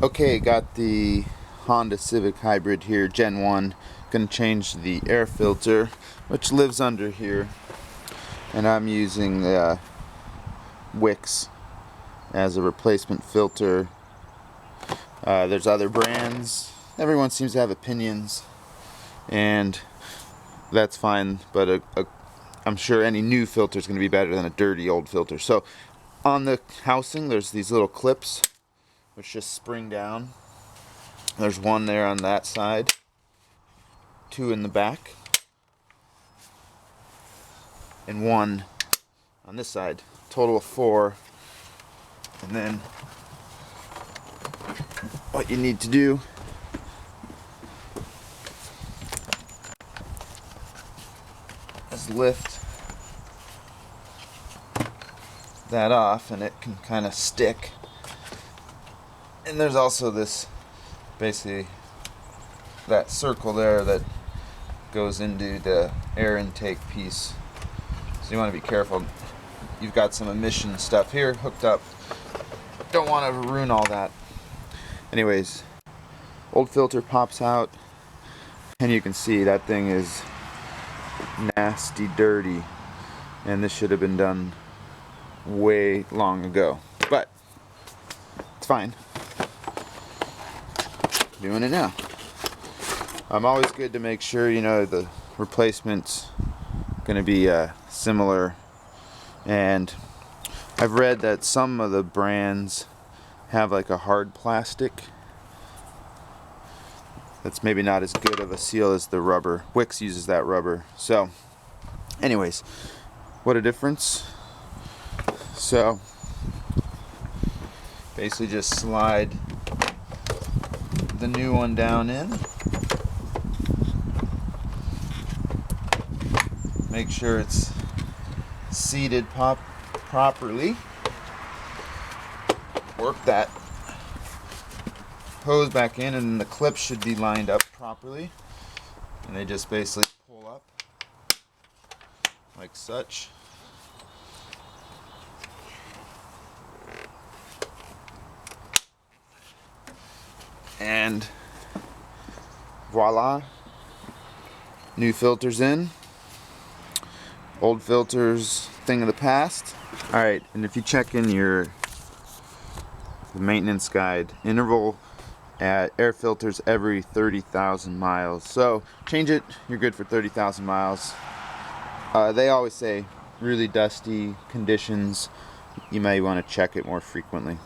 Okay, got the Honda Civic Hybrid here, Gen 1. Gonna change the air filter, which lives under here. And I'm using the Wix as a replacement filter. There's other brands. Everyone seems to have opinions, and that's fine, but I'm sure any new filter is going to be better than a dirty old filter. So on the housing there's these little clips which just spring down. There's one there on that side, two in the back, and one on this side. Total of 4. And then what you need to do is lift that off and it can kind of stick. And there's also this, basically that circle there that goes into the air intake piece. So you want to be careful. You've got some emission stuff here hooked up. Don't want to ruin all that. Anyways, old filter pops out, and you can see that thing is nasty dirty, and this should have been done way long ago, but it's fine. Doing it now. I'm always good to make sure, you know, the replacement's gonna be similar, and I've read that some of the brands have like a hard plastic that's maybe not as good of a seal as the rubber. Wix uses that rubber. So anyways, what a difference. So basically just slide the new one down in. Make sure it's seated properly. Work that hose back in, and the clips should be lined up properly, and they just basically pull up like such. And voila, new filters in, old filters thing of the past. Alright, and if you check in the maintenance guide, interval at air filters every 30,000 miles. So change it, you're good for 30,000 miles. They always say really dusty conditions, you may want to check it more frequently.